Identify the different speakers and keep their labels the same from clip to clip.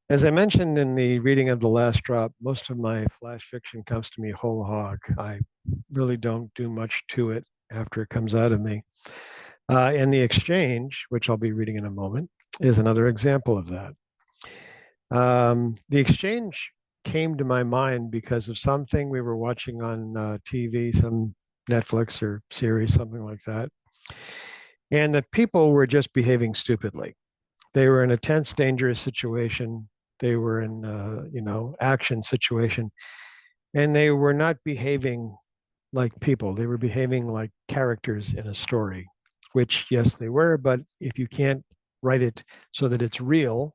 Speaker 1: As I mentioned in the reading of The Last Drop, most of my flash fiction comes to me whole hog. I really don't do much to it after it comes out of me. And The Exchange, which I'll be reading in a moment, is another example of that. The Exchange came to my mind because of something we were watching on TV, some Netflix or series, something like that. And that people were just behaving stupidly. They were in a tense, dangerous situation. They were in, action situation, and they were not behaving like people. They were behaving like characters in a story, which, yes, they were. But if you can't write it so that it's real,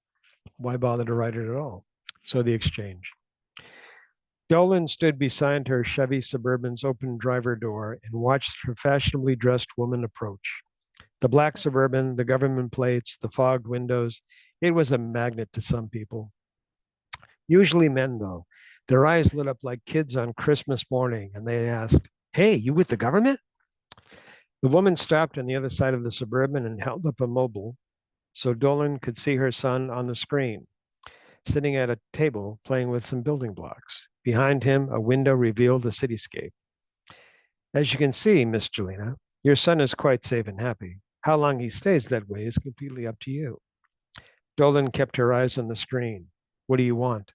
Speaker 1: why bother to write it at all? So The Exchange. Dolan stood beside her Chevy Suburban's open driver door and watched her fashionably dressed woman approach. The black Suburban, the government plates, the fogged windows, it was a magnet to some people. Usually men, though. Their eyes lit up like kids on Christmas morning, and they asked, "Hey, you with the government?" The woman stopped on the other side of the Suburban and held up a mobile so Dolan could see her son on the screen, sitting at a table playing with some building blocks. Behind him, a window revealed the cityscape. "As you can see, Miss Jelena, your son is quite safe and happy. How long he stays that way is completely up to you." Dolan kept her eyes on the screen. "What do you want?"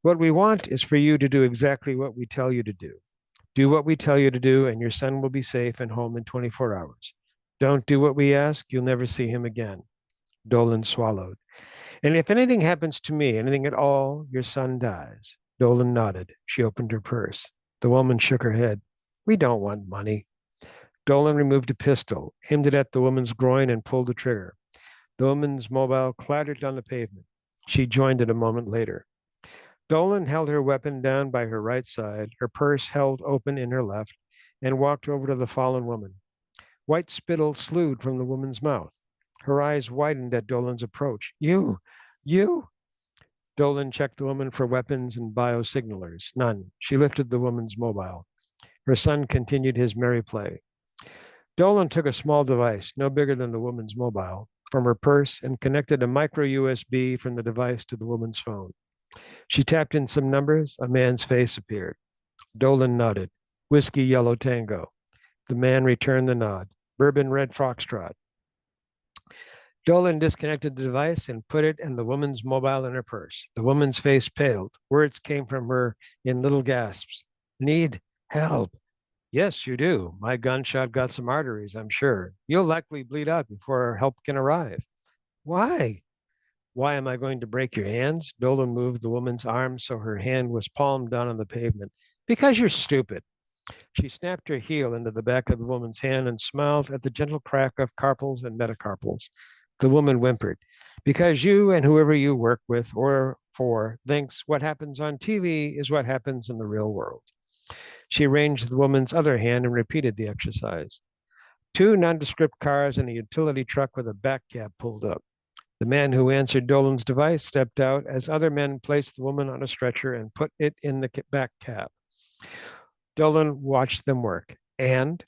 Speaker 1: "What we want is for you to do exactly what we tell you to do. Do what we tell you to do, and your son will be safe and home in 24 hours. Don't do what we ask, you'll never see him again." Dolan swallowed. "And if anything happens to me, anything at all, your son dies." Dolan nodded. She opened her purse. The woman shook her head. "We don't want money." Dolan removed a pistol, aimed it at the woman's groin, and pulled the trigger. The woman's mobile clattered on the pavement. She joined it a moment later. Dolan held her weapon down by her right side, her purse held open in her left, and walked over to the fallen woman. White spittle slewed from the woman's mouth. Her eyes widened at Dolan's approach. You? Dolan checked the woman for weapons and biosignalers. None. She lifted the woman's mobile. Her son continued his merry play. Dolan took a small device, no bigger than the woman's mobile, from her purse and connected a micro USB from the device to the woman's phone. She tapped in some numbers. A man's face appeared. Dolan nodded. "Whiskey Yellow Tango." The man returned the nod. "Bourbon Red Foxtrot." Dolan disconnected the device and put it and the woman's mobile in her purse. The woman's face paled. Words came from her in little gasps. "Need help." "Yes, you do. My gunshot got some arteries, I'm sure. You'll likely bleed out before help can arrive." "Why?" "Why am I going to break your hands?" Dolan moved the woman's arm so her hand was palmed down on the pavement. "Because you're stupid." She snapped her heel into the back of the woman's hand and smiled at the gentle crack of carpals and metacarpals. The woman whimpered. "Because you and whoever you work with or for thinks what happens on TV is what happens in the real world." She arranged the woman's other hand and repeated the exercise. Two nondescript cars and a utility truck with a back cab pulled up. The man who answered Dolan's device stepped out as other men placed the woman on a stretcher and put it in the back cab. Dolan watched them work, and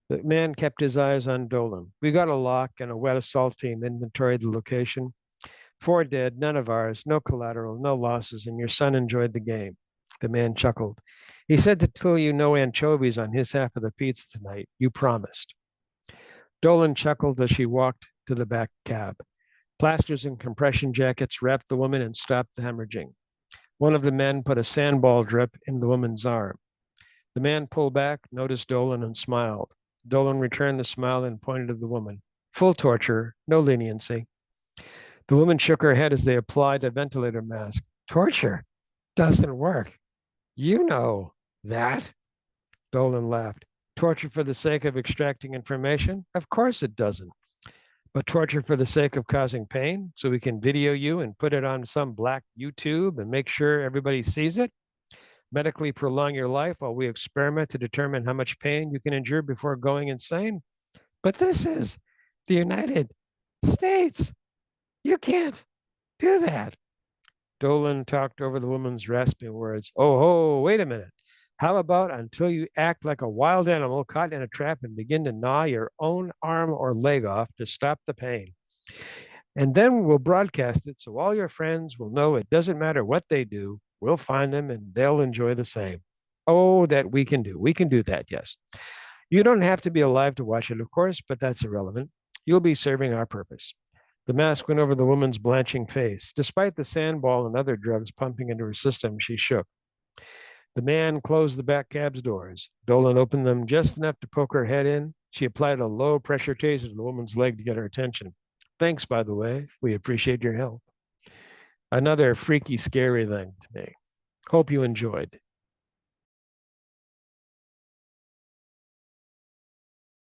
Speaker 1: the man kept his eyes on Dolan. "We got a lock, and a wet assault team inventoried the location. 4 dead, none of ours, no collateral, no losses, and your son enjoyed the game." The man chuckled. "He said to tell you no anchovies on his half of the pizza tonight. You promised." Dolan chuckled as she walked to the back cab. Plasters and compression jackets wrapped the woman and stopped the hemorrhaging. One of the men put a sandball drip in the woman's arm. The man pulled back, noticed Dolan, and smiled. Dolan returned the smile and pointed to the woman. "Full torture, no leniency." The woman shook her head as they applied a ventilator mask. "Torture doesn't work. You know that." Dolan laughed. "Torture for the sake of extracting information? Of course it doesn't. But torture for the sake of causing pain so we can video you and put it on some black YouTube and make sure everybody sees it? Medically prolong your life while we experiment to determine how much pain you can endure before going insane? But this is the United States. You can't do that." Dolan talked over the woman's rasping words. "Oh, ho, wait a minute. How about until you act like a wild animal caught in a trap and begin to gnaw your own arm or leg off to stop the pain? And then we'll broadcast it so all your friends will know it doesn't matter what they do, we'll find them and they'll enjoy the same. Oh, that we can do. We can do that, yes. You don't have to be alive to watch it, of course, but that's irrelevant. You'll be serving our purpose. The mask went over the woman's blanching face. Despite the sandball and other drugs pumping into her system, she shook. The man closed the back cab's doors. Dolan opened them just enough to poke her head in. She applied a low pressure taser to the woman's leg to get her attention. Thanks, by the way. We appreciate your help. Another freaky, scary thing to me. Hope you enjoyed.